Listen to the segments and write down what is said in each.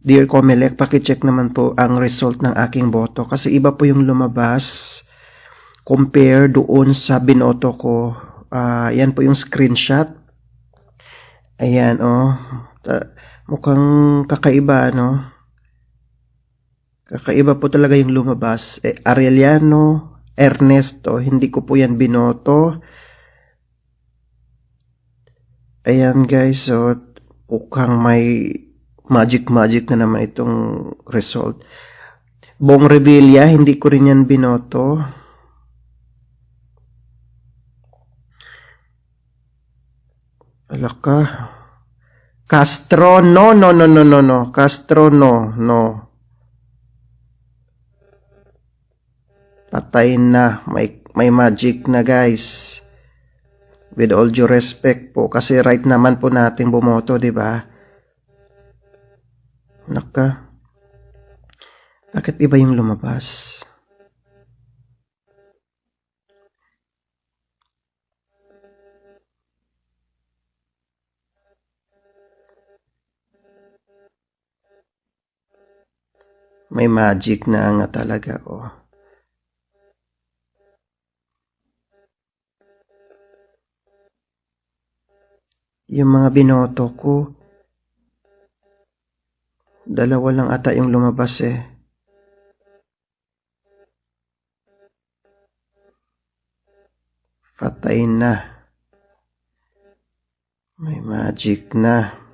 Dear Comelec, pakicheck naman po ang result ng aking boto kasi iba po yung lumabas compare doon sa binoto ko. Yan po yung screenshot. Ayan, oh. Mukhang kakaiba, no? Kakaiba po talaga yung lumabas. Arellano, Ernesto, hindi ko po yan binoto. Ayan guys, so mukhang may magic na naman itong result. Bong Revilla, hindi ko rin yan binoto. Alaka. Castro, no. Castro, no. Patay na. May magic na guys. With all due respect po. Kasi right naman po natin bumoto, di ba? Naka. Bakit iba yung lumabas? May magic na nga talaga, oh. Yung mga binoto ko, dalawa lang ata yung lumabas eh. Patay na. May magic na.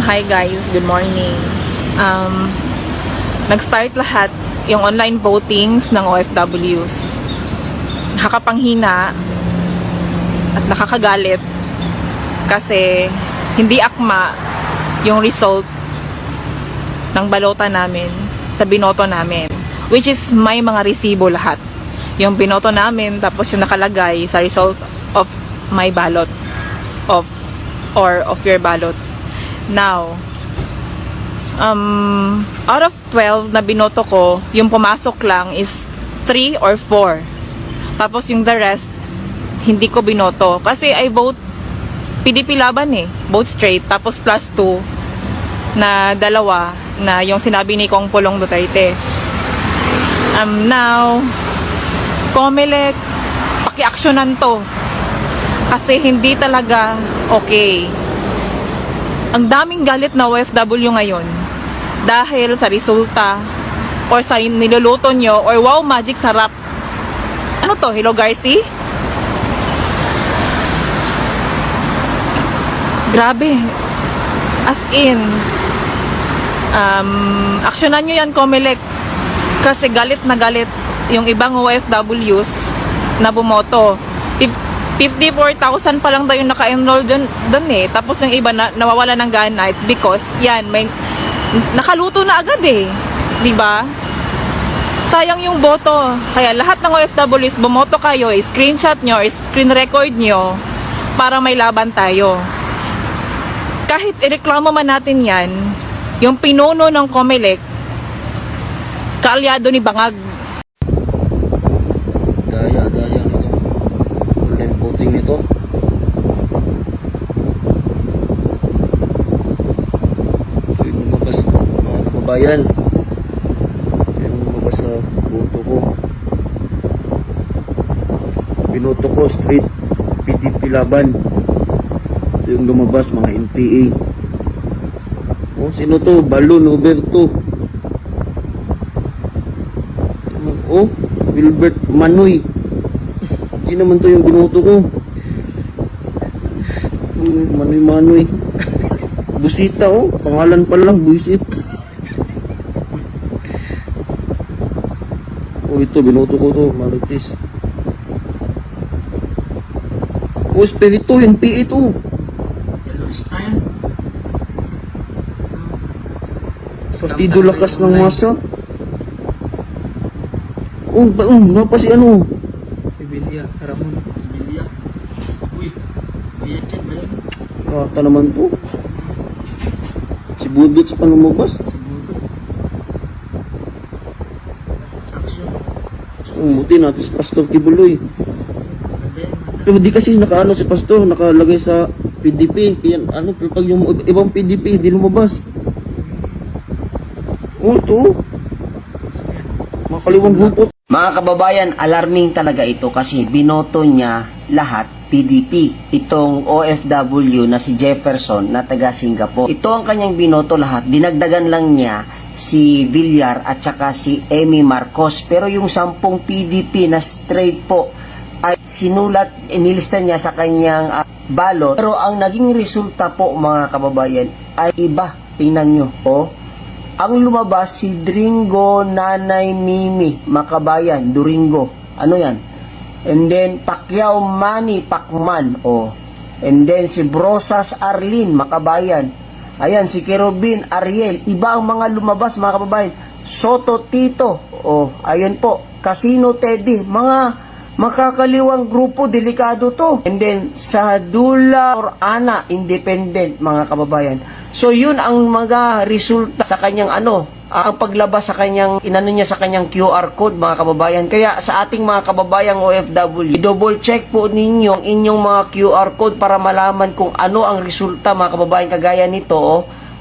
Hi guys, good morning. Nag-start lahat yung online votings ng OFWs. Nakakapanghina at nakakagalit kasi hindi akma yung result ng balota namin sa binoto namin, which is may mga resibo lahat. Yung binoto namin tapos yung nakalagay sa result of my ballot of your ballot. Now, out of 12 na binoto ko, yung pumasok lang is 3 or 4. Tapos yung the rest, hindi ko binoto. Kasi I vote PDP laban eh. Vote straight. Tapos plus 2 na dalawa na yung sinabi ni Kong Pulong Duterte. Now, Comelec, paki-aksyonan to. Kasi hindi talaga okay. Ang daming galit na OFW ngayon dahil sa resulta or sa niluluto nyo or wow, magic sarap. Ano to? Hello, Garci? Grabe. As in, aksyonan nyo yan, Comelec. Kasi galit na galit yung ibang OFWs na bumoto. 54,000 pa lang daw yung naka-enroll dun eh. Tapos yung iba nawawala ng gana. It's because, yan, may nakaluto na agad eh. Diba? Sayang yung boto. Kaya lahat ng OFWs, bumoto kayo, screenshot nyo, screen record nyo, para may laban tayo. Kahit ireklamo man natin yan, yung pinuno ng Comelec, kaalyado ni Bangag. Daya nito. Online voting nito. Ito yung lumabas, mga kababayan. Ito yung lumabas sa boto ko. Binoto ko straight PDP laban. Ito yung lumabas, mga NPA. Oh, sino to? Balon Roberto. Oh, Wilbert Manoy. Hindi naman to yung binoto ko. Manoy. Busita, oh. Pangalan pa lang, buisit. Oh, ito, binoto ko to. Marites. Oh, Espiritu, NPA to. Partido lakas ng masa. Napa si ano? Bibilya, Ramon. Bibilya. Uy, biyachan ba yun? Rata naman to. Si Budots pa lumabas. Siguro. Saksyon. Buti natin si Pastor Kibuloy. Ganda yan, ganda. Pero di kasi nakaano si Pastor, nakalagay sa PDP. Kaya ano, pero pag yung ibang PDP, di lumabas. Ito. Makaliwang grupot. Mga kababayan, alarming talaga ito kasi binoto niya lahat PDP. Itong OFW na si Jefferson na taga Singapore. Ito ang kanyang binoto lahat. Dinagdagan lang niya si Villar at saka si Amy Marcos. Pero yung 10 PDP na straight po ay sinulat, inilista niya sa kanyang balot. Pero ang naging resulta po mga kababayan ay iba. Tingnan nyo. Ang lumabas si Dringo Nanay Mimi Makabayan, Duringo. Ano yan? And then Pacquiao Manny Pacman. And then si Brosas Arlene Makabayan. Ayan, si Kerubin Ariel. Iba ang mga lumabas mga kababayan. Soto Tito. Ayun po. Casino Teddy. Mga makakaliwang grupo, delikado to. And then sa Dula or Ana Independent mga kababayan. So yun ang mga resulta sa kanyang ang paglabas sa kanyang niya sa kanyang QR code mga kababayan. Kaya sa ating mga kababayang OFW, double check po ninyo ang inyong mga QR code para malaman kung ano ang resulta mga kababayan kagaya nito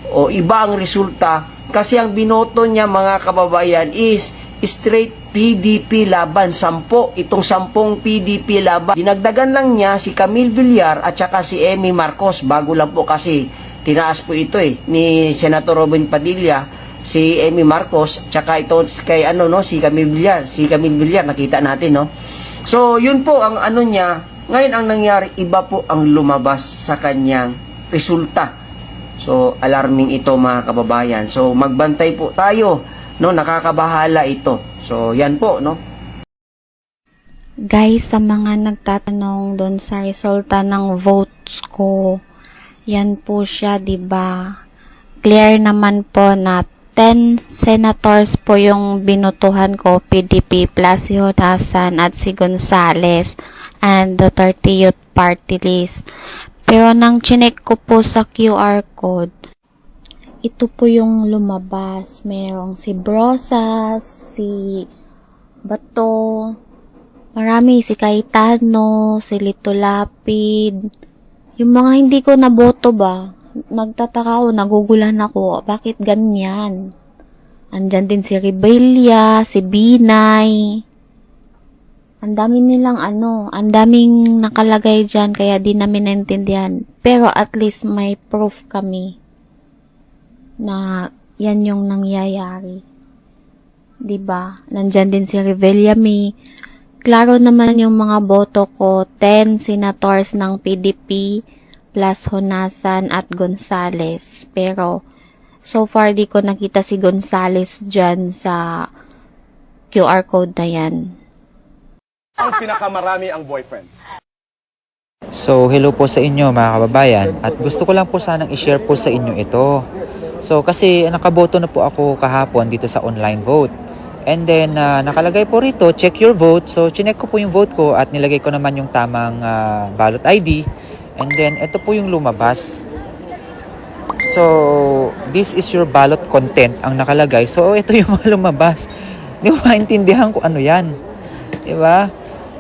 o iba ang resulta kasi ang binoto niya mga kababayan is straight PDP laban, 10. Itong 10 PDP laban. Dinagdagan lang niya si Camille Villar at saka si Amy Marcos. Bago lang po kasi tinaas po ito ni Senator Robin Padilla, si Amy Marcos, tsaka ito kay si Camille Villar. Si Camille Villar, nakita natin, no? So, yun po ang niya. Ngayon ang nangyari, iba po ang lumabas sa kanyang resulta. So, alarming ito mga kababayan. So, magbantay po tayo, no? Nakakabahala ito. So, yan po, no? Guys, sa mga nagtatanong doon sa resulta ng votes ko, yan po siya, 'di ba? Clear naman po na 10 senators po yung binutuhan ko, PDP plus si Honasan at si Gonzales and the 30 Youth Party List. Pero nang chinek ko po sa QR code, ito po yung lumabas. Merong si Brosas, si Bato, marami, si Cayetano, si Lito Lapid. Yung mga hindi ko naboto ba, nagtataka ako, nagugulan ako, bakit ganyan? Andyan din si Rebellia, si Binay. Ang dami nilang ang daming nakalagay dyan, kaya di namin naintindihan. Pero at least may proof kami na yan yung nangyayari. Diba? Nandyan din si Rebellia, klaro naman yung mga boto ko, 10 senators ng PDP plus Honasan at Gonzales. Pero, so far di ko nakita si Gonzales dyan sa QR code na yan. Ang pinakamarami ang boyfriend. So, hello po sa inyo mga kababayan at gusto ko lang po sanang i-share po sa inyo ito. So, kasi nakaboto na po ako kahapon dito sa online vote. And then, nakalagay po rito, check your vote. So, chinek ko po yung vote ko at nilagay ko naman yung tamang ballot ID. And then, ito po yung lumabas. So, this is your ballot content ang nakalagay. So, ito yung lumabas. Hindi ko maintindihan kung ano yan. Diba?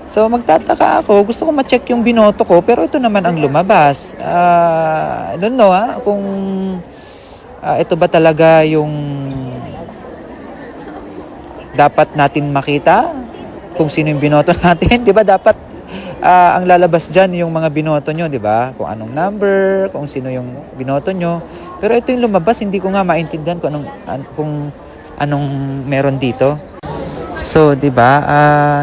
So, magtataka ako. Gusto ko ma-check yung binoto ko, pero ito naman ang lumabas. I don't know kung ito ba talaga yung dapat natin makita kung sino yung binoto natin, 'di ba? Dapat ang lalabas diyan yung mga binoto nyo, 'di ba? Kung anong number, kung sino yung binoto nyo. Pero ito yung lumabas, hindi ko nga maintindihan kung anong meron dito. So, 'di ba?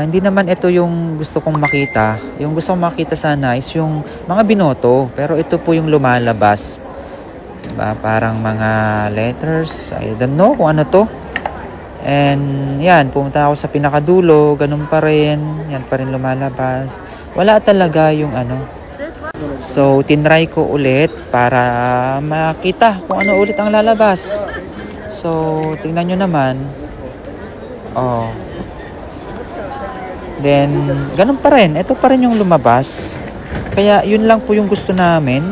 Hindi naman ito yung gusto kong makita. Yung gusto kong makita sana is yung mga binoto, pero ito po yung lumalabas. 'Di ba? Parang mga letters, I don't know kung ano to. And yan, pumunta ako sa pinakadulo, ganun pa rin, yan pa rin lumalabas. Wala talaga yung So, tinry ko ulit para makita kung ano ulit ang lalabas. So, tingnan nyo naman. Oh. Then, ganun pa rin. Ito pa rin yung lumabas. Kaya, yun lang po yung gusto namin.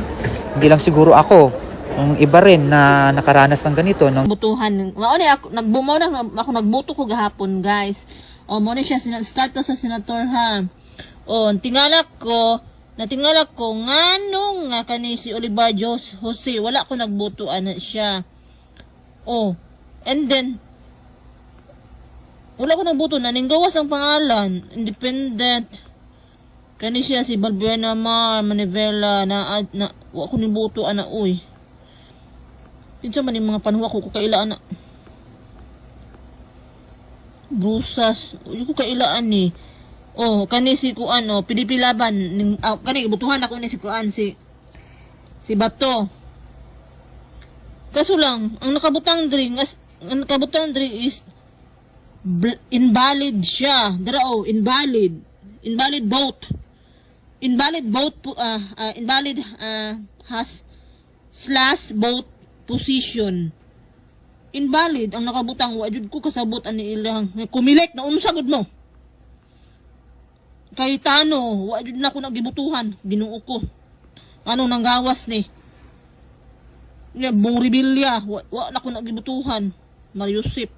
Hindi lang siguro ako. Yung iba rin na nakaranas ng ganito. Butuhan. Mao ni ako nagbuto ko gahapon, guys. O mo ni siya start na sa senator ha. O natingala ko nganong nga kani si Oliver Jose wala ko nagbutuan na siya. O and then wala ko nagbuto na ninggawas ang pangalan, independent. Kani siya si Balbuena Manivela na wa ko nibutuan na uy. Kinsa man yung mga panuwa ko kailaan na Brusas, uy ko kailaan ni. Oh, kani si kuan oh, PDP laban ning kani butuhan ako ni si kuan si Bato. Kaso lang, ang nakabutang diri is invalid siya. Dara oh, invalid. Invalid vote. Invalid vote invalid has slash vote position. Invalid ang nakabutang wa jud ko kasabot ani ilang kumilek na unsagod mo. Kay Tano, wa jud na ko nagibutuhan, Ginoo ko. Ano nang gawas ni? Nga Bong Rebilla, wa na ko nagibutuhan, Mariusip.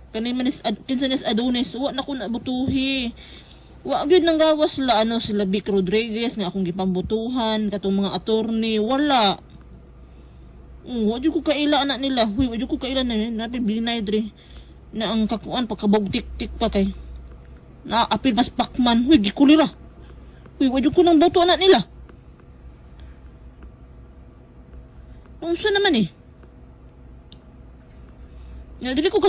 Kanay manis kinsanis Adonis, wa na ko nabutuhi. Wa jud nang gawas sila sila Vic Rodriguez nga akong gipambutuhan, katong mga attorney, wala. Wa jud ko kaila anak nila. Huy, wa jud ko kaila na natin binay dre na ang kakuan pagkabog tik-tik pa kay na apil mas pakman. Huy, gikulira. Huy, wa jud ko nang boto anak nila. Unsa naman eh? Na dili ko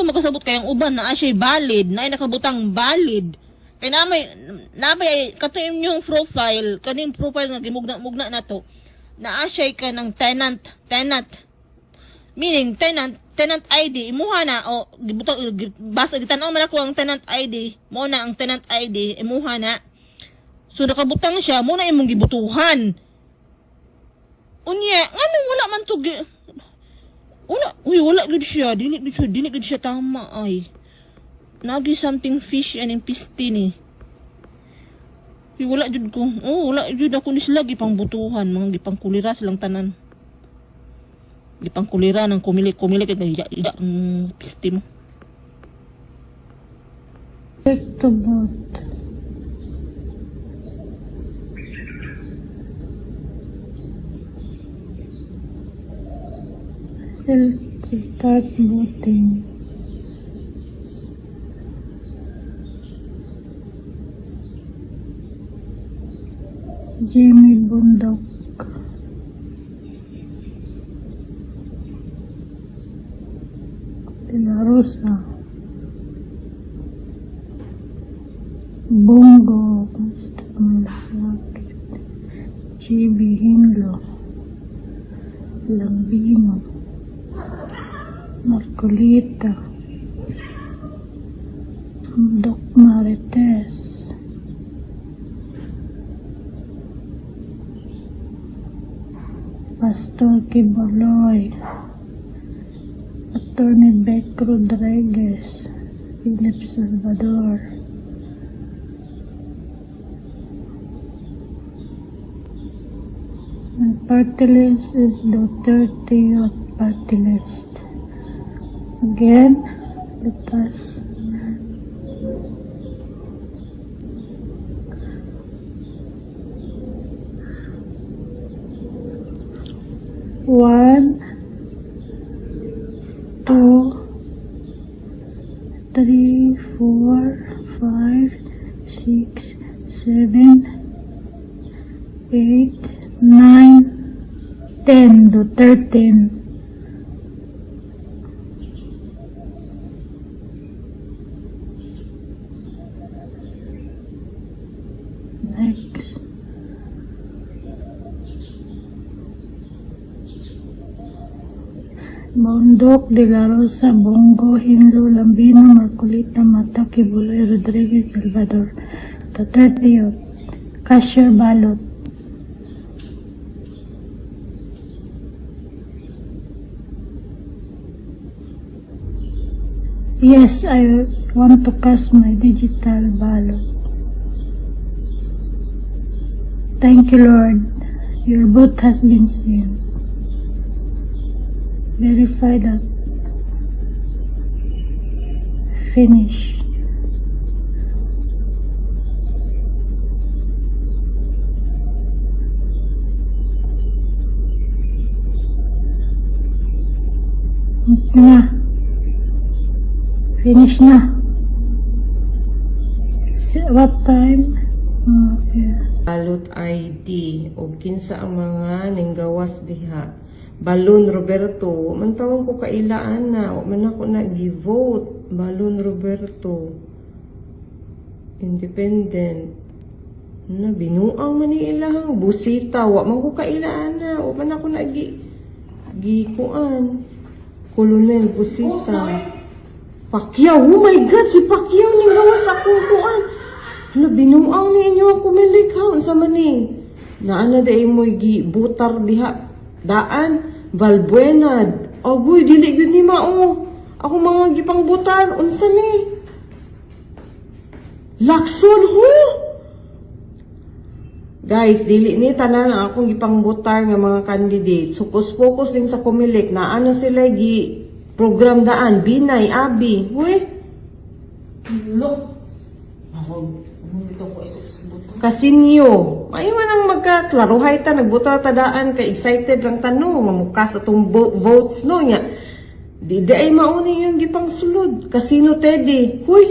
makasabot kay ang uban na asay valid, na ay nakabutang valid. Kay namay katuim yung profile, kaning profile nga gimugna nato. Na-ashay ka ng tenant. Meaning, tenant ID, imuha na, o, basta gitanaw man ako ang tenant ID, mo na ang tenant ID, imuha na. So, nakabutang siya, mo na imong gibutuhan. Unya, ano, wala man to, wala gud siya, dili gud siya tama, ay. Nagi something fish and impiste ni. Wala jud ko. Oh, wala jud ako ni sila gipang butuhan, mga gipang kulira silang tanan. Gipang kulira ng kumili kay ida ang piste mo. Ito bot. Let's start voting. Jimmy Bundok. De La Rosa. Bongo. GB Hinglo. Lambino. Marcolita. Doc Marites. Pastor Kiboloy, Attorney Beck Rodriguez, Philip Salvador, and party list is the 30th party list. Again, let us one, 2, 3, 4, 5, 6, 7, 8, 9, 10 to 13. Next. Bondok, De La Rosa, Bongo, Hinlo, Lambino, Marcolita, Mata, Kibuloy, Rodriguez, Salvador. The 30th. Cashier ballot. Yes, I want to cast my digital ballot. Thank you, Lord. Your vote has been seen. Verify that. Finish. Na. Finish na. What time? Okay. Ballot ID o kinsa ang mga ninggawas diha. Balon Roberto, man tawon ko kailaan na, o man ako nag-vote. Balon Roberto. Independent. Na binuang man ni ilahang busita, wa man ko kailaan na, o man ako gikuan. Colonel Busita. Pacquiao, oh my God, si Pacquiao ninggawas akong kuan. Hala, binuang ninyo ako milikha. Sa mani. Naana day mo butar diha. Daan. Valbuenad. Agoy, dili yun ni mao. Ako mga gipang butar. Unsa ni? Lacson, ho? Guys, dili ni tanan ang akong gipang butar nga mga candidates. Focus din sa Comelec. Naana sila program daan. Binay, Abi. Huy? Look. Kasinyo. Ayaw nang magkaklaruhay ta, nagbuta tadaan, ka-excited lang tanong, mamukas atong votes, no? Nga, di ay mauni yung gipang sulod. Kasino, Teddy. Huy!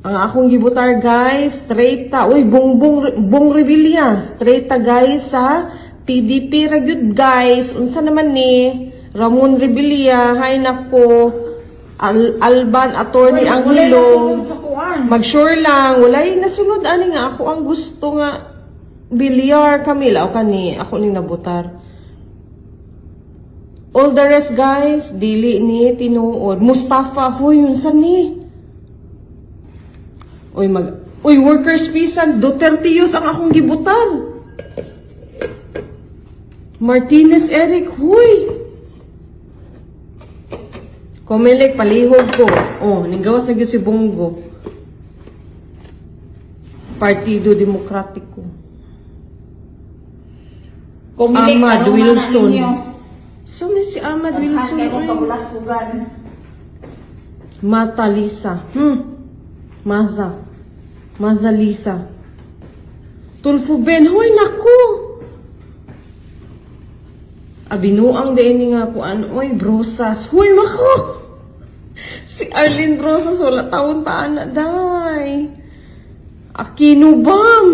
Ang akong gibutar, guys, straight ta. Uy, Bong Revilla. Straight ta, guys, sa PDP ragyud, guys. Unsa naman ni? Ramon Revilla. Hay nako. Alban, Attorney Angulo. Mag-sure lang, wala yung nasunod. Ani nga, ako ang gusto nga Villar, Camila, o kani, ako ning nabutar. All the rest, guys, dili ni tinuod. Mustafa, huy, yun sa ni. Uy, workers' peasants, Duterte youth ang akong gibutan. Martinez Eric, huy. Comelec, palihog ko. Oh, ninggawas na gyud si Bongo. Partido Demokratiko. Ahmad Wilson. So, may si Ahmad Wilson. Mata Lisa. Maza Lisa. Tulfo Ben. Hoy, naku! Abinuang din nga po. Oy, Brosas. Hoy, mako! Si Arlene Brosas, wala taon-taan na, day. Aquino Bam!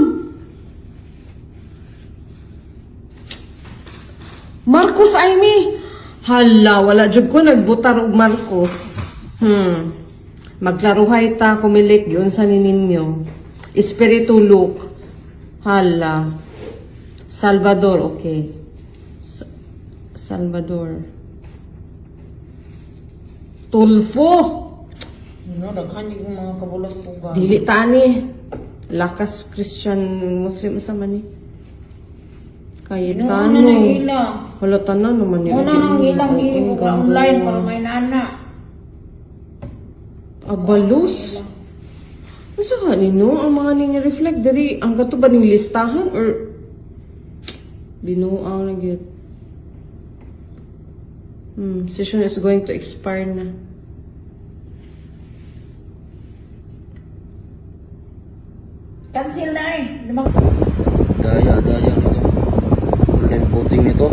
Marcos Aimee! Hala, wala jud ko nagbutar og Marcos. Maglaruhay ta, Comelec, yun sa nininyo. Espiritu Luke. Hala. Salvador, okay. Salvador. Tulfo! Daghan yung mga kabulas tuga. Dili tani. Lakas Christian Muslim sa mani. Cayetano. Wala tanan naman yun. Una nang ilang online para may nana. Abalos. Masa ka nino ang mga nini-reflect dari ang gato ba ning listahan or binuang na gyud. Session is going to expire na. Cancel na eh. Daya nito. Online voting nito.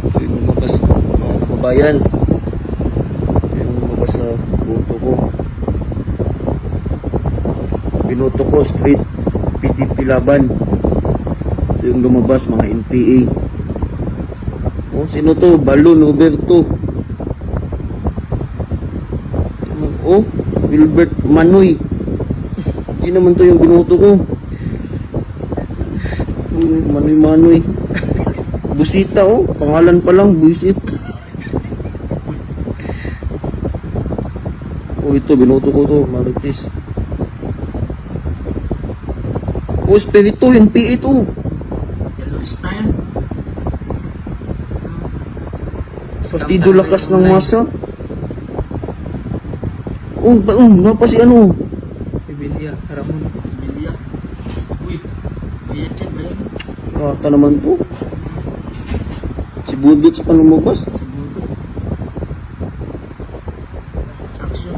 Ito yung lumabas mga kababayan. Ito yung lumabas sa boto ko. Binoto ko straight PDP laban. Ito yung lumabas mga NPA. Oh, sino to? Balon Roberto. Oh, Wilbert Manoy. Hindi naman to yung binoto ko. Manoy. Busita, oh. Pangalan pa lang, buisit. Oh, ito, binoto ko to. Marites. Oh, Espiritu, NPA ito. Yellow list na yan. Partido Lakas ng Masa. Mapa si ano? Rebilla, Ramon. Rebilla. Uy, Vietjet ba yun? Rata naman po. Si Budots pa lumabas. Saksyon.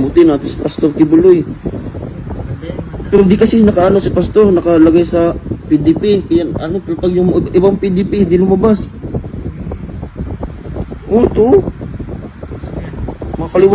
Buti natin si Pastor Kibuloy. Maganda yan, maganda. Pero di kasi nakaano si Pastor, nakalagay sa PDP. Kaya ano, pero pag yung ibang PDP, di lumabas. Oh, ito.